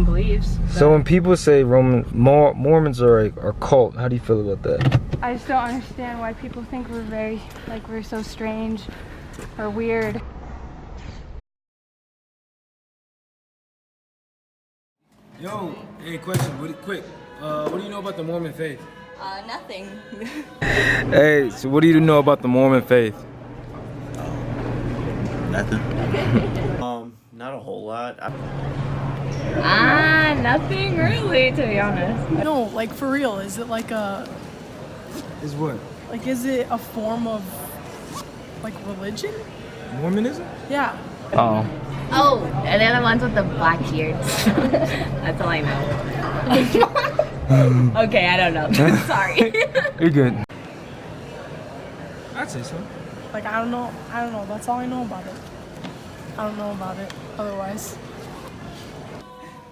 own beliefs. So when people say Mormons are a cult, how do you feel about that? I just don't understand why people think we're so strange or weird. Yo, hey, question, quick. What do you know about the Mormon faith? Nothing. Hey, so what do you know about the Mormon faith? Nothing. Not a whole lot. Nothing really, to be honest. No, like for real, is it like a, Is what? like is it a form of like religion? Mormonism? Yeah. Oh. Oh, and they're the ones with the black beards. That's all I know. Okay, I don't know. Sorry. You're good. I'd say so. Like I don't know. That's all I know about it. I don't know about it otherwise.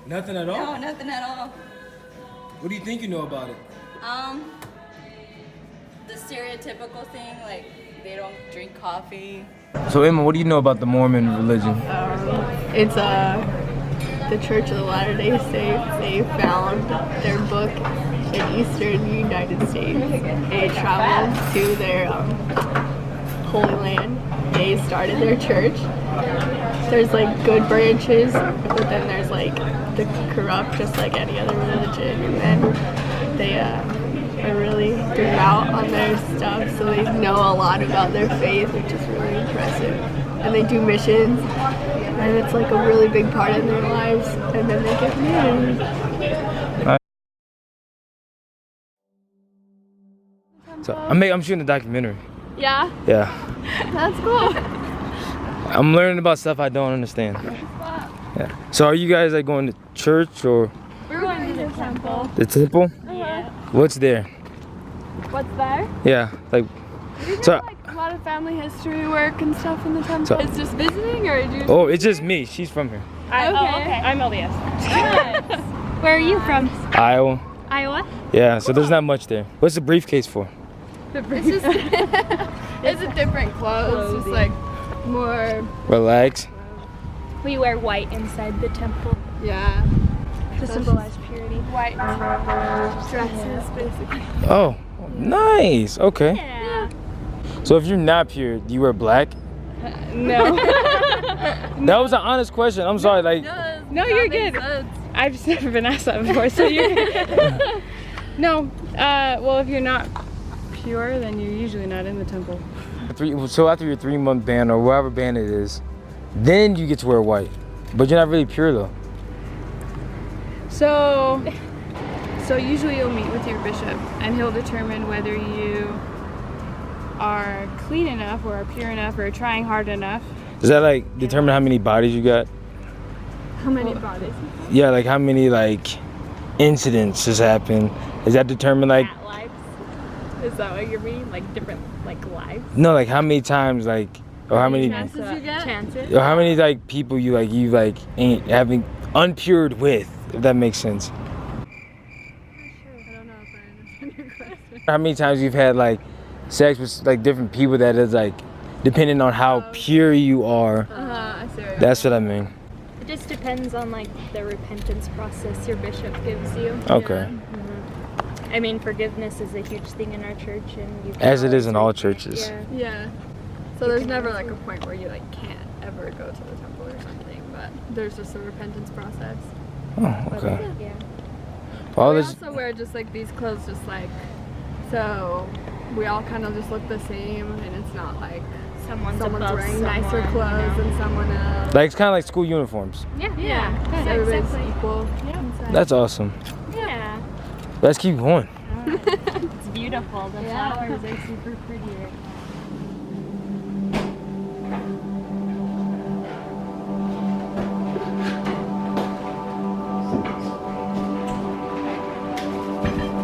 Nothing at all? No, nothing at all. What do you think you know about it? The stereotypical thing, like they don't drink coffee. So Emma, what do you know about the Mormon religion? It's the Church of the Latter-day Saints. They found their book in Eastern United States. They traveled to their Holy Land. They started their church. There's like good branches, but then there's like the corrupt, just like any other religion. And then they are really devout on their stuff, so they know a lot about their faith, which is really impressive. And they do missions, and it's like a really big part of their lives. And then they get married. So I'm shooting a documentary. Yeah, Yeah. that's cool. I'm learning about stuff I don't understand. Yeah. So are you guys like going to church or We're going to the temple. the temple? Yeah. What's there? What's there? Yeah, like We do so. like a lot of family history work and stuff in the temple. So- It's just visiting, or do you? Oh, it's just me. She's from here. Okay. I'm LDS. Where are you from? Iowa. Iowa. Yeah. So there's not much there. What's the briefcase for? It's just it's a different clothes. It's just like more. Relax. We wear white inside the temple Yeah. to symbolize purity. White dresses, basically. Oh, nice. Okay. Yeah. So if you're not pure, do you wear black? No. That was an honest question. I'm sorry. Like, No, you're good. I've just never been asked that before, so you're good. No. Well, if you're not pure, then you're usually not in the temple. so after your 3-month ban or whatever ban it is, then you get to wear white. But you're not really pure though. So usually you'll meet with your bishop, and he'll determine whether you are clean enough, or are pure enough, or trying hard enough. Does that like determine how many bodies you got? How many bodies? Yeah, like how many like incidents has happened? Does that determine like At lives. Is that what you're meaning? Like different like lives? no, like how many times like or how many Chances you get? Chances. or how many like people you ain't having unpured with, if that makes sense. I don't know if I understand your question. How many times you've had like sex with like different people that is like depending on how pure you are. I see what That's what I mean. It just depends on like the repentance process your bishop gives you. Okay. I mean, forgiveness is a huge thing in our church, and you can As it is in all always repent. churches. Yeah. Yeah. So there's never like a point where you like can't ever go to the temple or something, but there's just a repentance process. Oh, okay. Yeah. All We this also wear just like these clothes, just like, so we all kind of just look the same, and it's not like Someone's someone's above wearing nicer someone, clothes you know? than someone else. like it's kind of like school uniforms. Yeah. So everybody's exactly. equal. Yeah. inside. That's awesome. Yeah. Let's keep going. It's beautiful. The flowers are super pretty right now.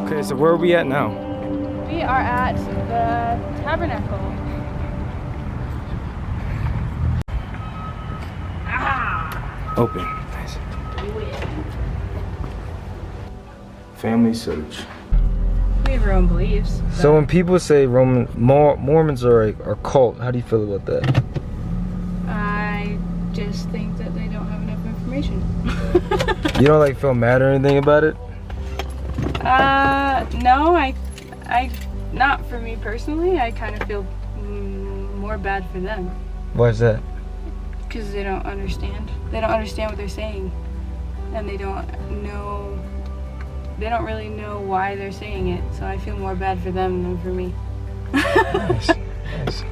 Okay, so where are we at now? We are at the tabernacle. Open. Nice. Family search. We have our own beliefs. So when people say Mormons are a cult, how do you feel about that? I just think that they don't have enough information. You don't like feel mad or anything about it? No, I not for me personally. I kind of feel more bad for them. Why's that? Because they don't understand. They don't understand what they're saying, and they don't know. They don't really know why they're saying it. So I feel more bad for them than for me. Nice. Nice.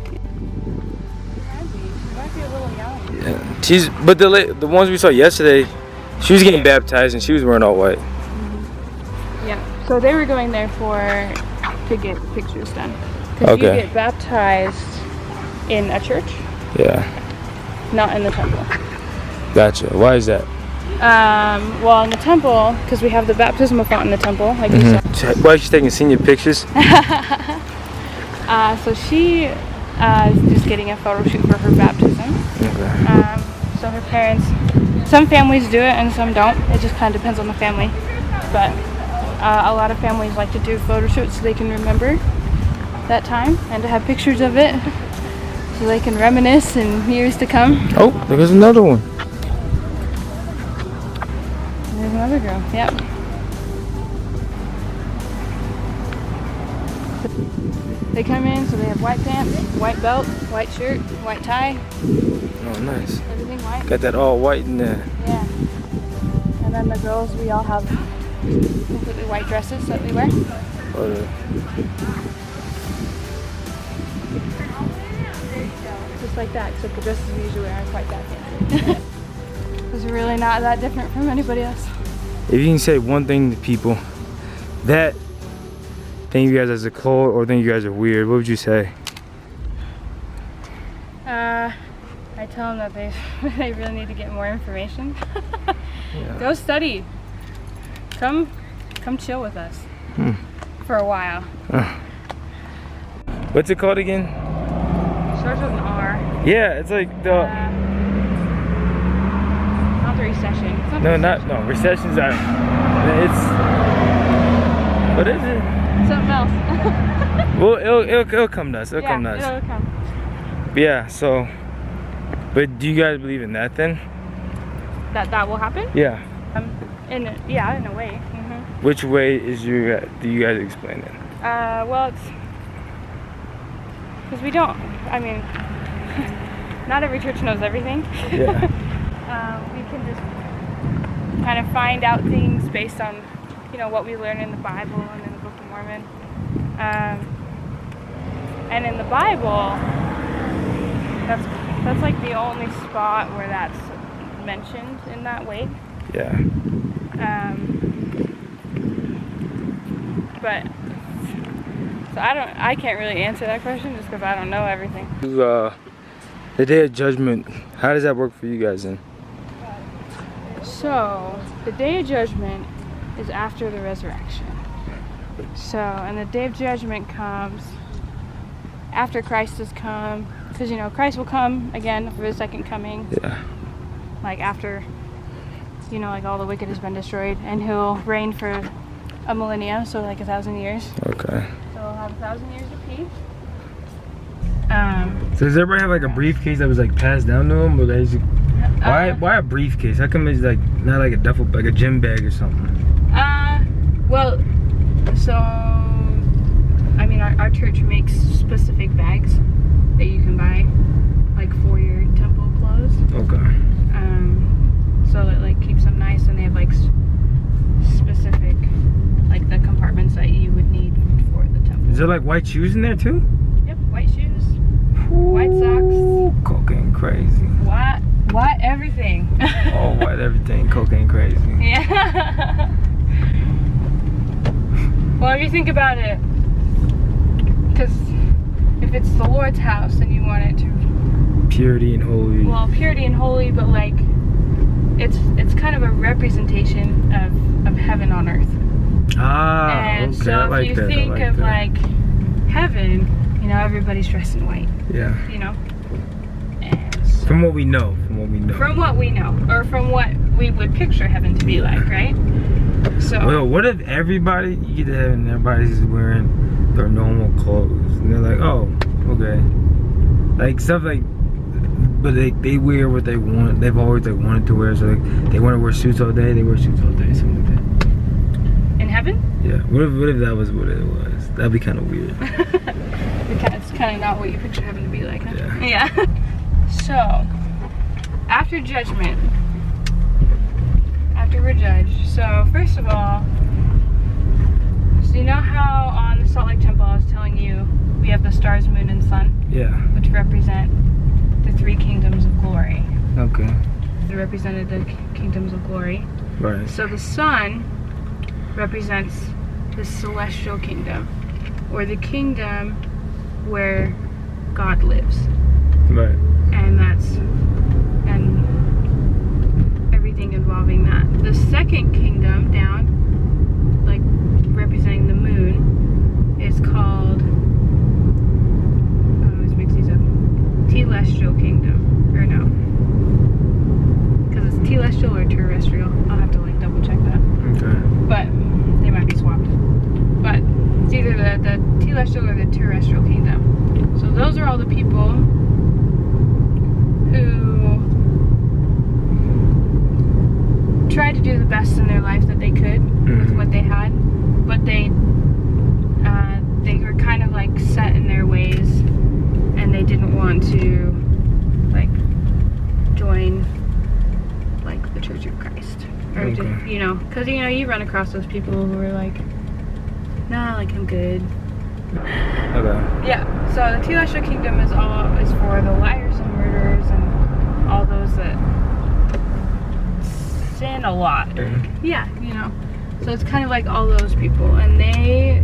Yeah. But the ones we saw yesterday, she was getting baptized and she was wearing all white. Yeah. So they were going there to get pictures done. Because you get baptized in a church. Yeah. Not in the temple. Gotcha. Why is that? Well, in the temple, because we have the baptismal font in the temple, like you said. Why is she taking senior pictures? So she is just getting a photo shoot for her baptism. Okay. So her parents, some families do it and some don't. It just kind of depends on the family. But a lot of families like to do photo shoots so they can remember that time and to have pictures of it so they can reminisce in years to come. Oh, there's another one. There's another girl, yep. They come in, so they have white pants, white belt, white shirt, white tie. Oh, nice. Everything white. Got that all white in there. Yeah. And then the girls, we all have completely white dresses that we wear. Just like that, except the dresses we usually wear aren't quite that fancy. It's really not that different from anybody else. If you can say one thing to people that think you guys as a cult or think you guys are weird, what would you say? I tell them that they really need to get more information. Yeah. Go study. Come chill with us for a while. What's it called again? Starts with an R. Yeah, it's like the. Not the recession. It's No, recessions are. It's. What is it? something else. Well, it'll come to us. It'll come to us. It'll come. Yeah. So, but do you guys believe in that then? That will happen? Yeah. In a way. Which way do you guys explain it? Well, it's because we don't. I mean, not every church knows everything. Yeah. We can just kind of find out things based on, what we learn in the Bible and in the Book of Mormon. And in the Bible, that's like the only spot where that's mentioned in that way. Yeah. But so I can't really answer that question just because I don't know everything. The Day of Judgment, how does that work for you guys then? So the Day of Judgment is after the resurrection. So, and the Day of Judgment comes after Christ has come, because Christ will come again for his second coming. Yeah. Like after, like all the wicked has been destroyed, and he'll reign for a millennia, so like 1,000 years. Okay. So we'll have 1,000 years of peace. So does everybody have like a briefcase that was like passed down to them, or they just, why a briefcase? How come it's like not like a duffel, like a gym bag or something? Well, so I mean our church makes specific bags that you can buy, like for your temple clothes. Okay. So it like keeps them nice, and they have like specific, like the compartments that you would need for the temple. Is there like white shoes in there too? Yep, white shoes, white socks. Cocaine crazy. What everything. Oh, white everything, cocaine crazy. Yeah. Well, if you think about it, because if it's the Lord's house, then you want it to purity and holy. Well, purity and holy, but like it's kind of a representation of heaven on earth. Ah, and okay. so I like if you that. think of like heaven, everybody's dressed in white. Yeah. And so, from what we know. or from what we would picture heaven to be like, right? So. Well, what if everybody, you get to heaven and everybody's wearing their normal clothes, and they're like, oh, okay, like stuff like but they wear what they want. They've always like wanted to wear. So like they want to wear suits all day. They wear suits all day. Something like that. In heaven? Yeah. What if that was what it was? That'd be kind of weird. It's kind of not what you picture heaven to be like, huh? Yeah. So, after judgment, after we're judged, so first of all, so you know how on the Salt Lake Temple I was telling you we have the stars, moon, and sun? Yeah. Which represent the 3 kingdoms of glory. Okay. They represented the kingdoms of glory. Right. So the sun represents the celestial kingdom, or the kingdom where God lives. Right. And everything involving that. The second kingdom down, like representing the moon, is called, I always mix these up, Telestial Kingdom, or no, because it's telestial or terrestrial. I'll have to like double check that. Okay. But they might be swapped. But it's either the telestial or the terrestrial kingdom. So those are all the people who tried to do the best in their life that they could with what they had, but they were kind of like set in their ways, and they didn't want to like join like the Church of Christ, or just, you know, because you run across those people who are like, nah, like I'm good. Okay. Yeah. So the Telestial Kingdom is for the liars and murderers and all those that sin a lot. Yeah, So it's kind of like all those people, and they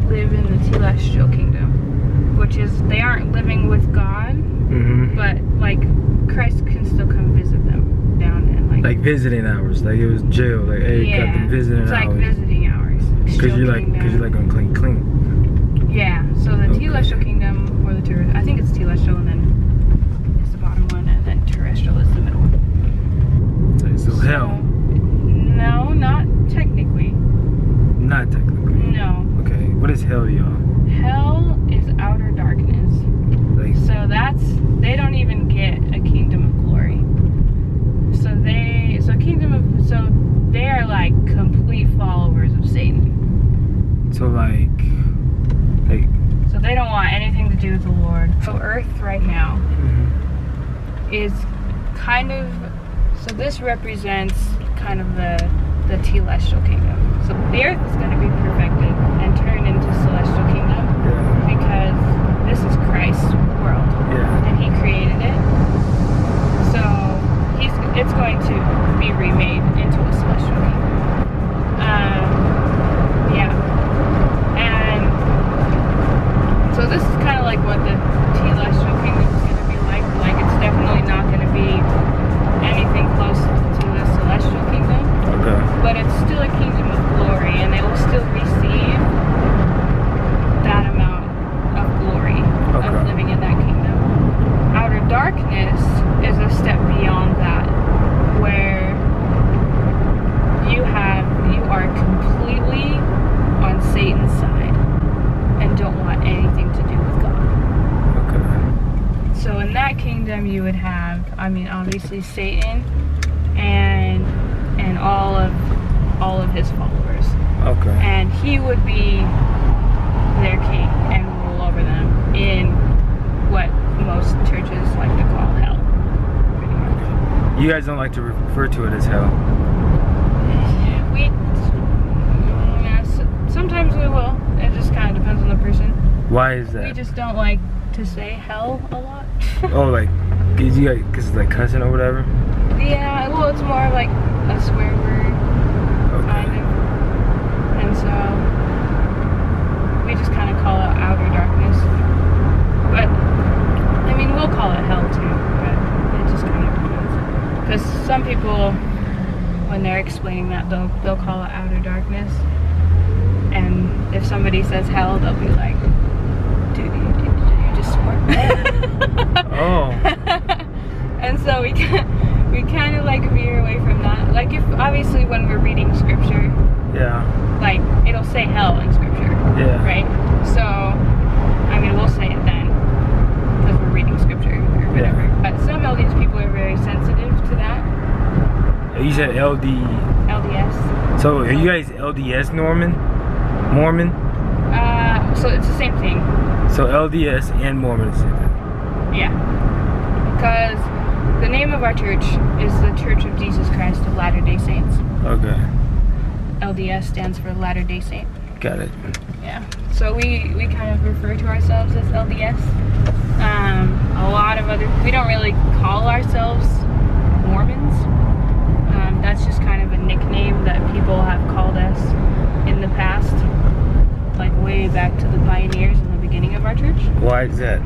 live in the Telestial Kingdom, which is they aren't living with God, but like Christ can still come visit them down in like visiting hours. Like it was jail. Like hey, got them visiting hours. It's like visiting hours. Because you're like gonna clean. Yeah. So the Telestial Kingdom, or the I think it's Telestial, and then is the bottom one, and then terrestrial is the middle one. So hell. No, not technically. Not technically. No. Okay. What is hell, y'all? Hell is outer darkness. Like. So they don't even get a kingdom of glory. So they are like complete followers of Satan. So like. So they don't want anything to do with the Lord. So Earth right now is kind of, so this represents kind of the Telestial Kingdom. So the Earth is going to be perfected and turned into Celestial Kingdom because this is Christ's world and He created it. So it's going to be remade into a Celestial Kingdom. And so this is kind of like what the Telestial Kingdom is going to be like. Like it's definitely not going to be anything close to the Celestial Kingdom. Okay. But it's still a kingdom of glory, and they will still receive that amount of glory of living in that kingdom. Outer darkness is a step beyond that, where you are completely on Satan's side and don't want anything to do with God. Okay. So in that kingdom you would have, obviously Satan and all of his followers. Okay. And he would be their king and rule over them in what most churches like to call hell. Pretty much. You guys don't like to refer to it as hell. Sometimes we will. It just kind of depends on the person. Why is that? We just don't like to say hell a lot. Oh, like, cause it's like cussing or whatever? Yeah, well, it's more like a swear word, kind of. And so, we just kind of call it outer darkness. But, we'll call it hell too, but it just kind of depends. Because some people, when they're explaining that, they'll call it outer darkness. And if somebody says hell, they'll be like, dude, you just swore. Oh. And so we kind of like veer away from that. Like if obviously when we're reading scripture, like it'll say hell in scripture, right? So we'll say it then because we're reading scripture or whatever. But some LDS people are very sensitive to that. You said LD. LDS. So are you guys LDS Mormon? So it's the same thing. So LDS and Mormon is the same thing. Yeah. Because the name of our church is the Church of Jesus Christ of Latter-day Saints. Okay. LDS stands for Latter-day Saint. Got it. Yeah. So we kind of refer to ourselves as LDS. A lot of other, we don't really call ourselves Mormons. That's just kind of a nickname that people have called us in the past, like way back to the pioneers in the beginning of our church. Why is that?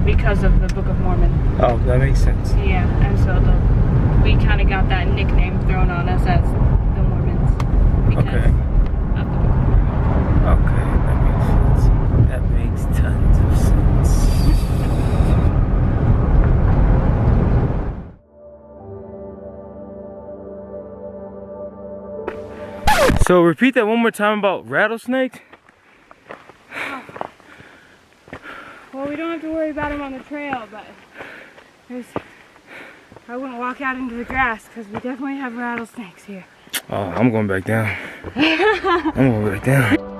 Because of the Book of Mormon. Oh, that makes sense. Yeah, and so we kind of got that nickname thrown on us as the Mormons because Okay. of the Book of Mormon. Okay, that makes sense. That makes tons of sense. So repeat that one more time about rattlesnakes. Well, we don't have to worry about them on the trail, but I wouldn't walk out into the grass because we definitely have rattlesnakes here. Oh, I'm going back down. I'm going back down.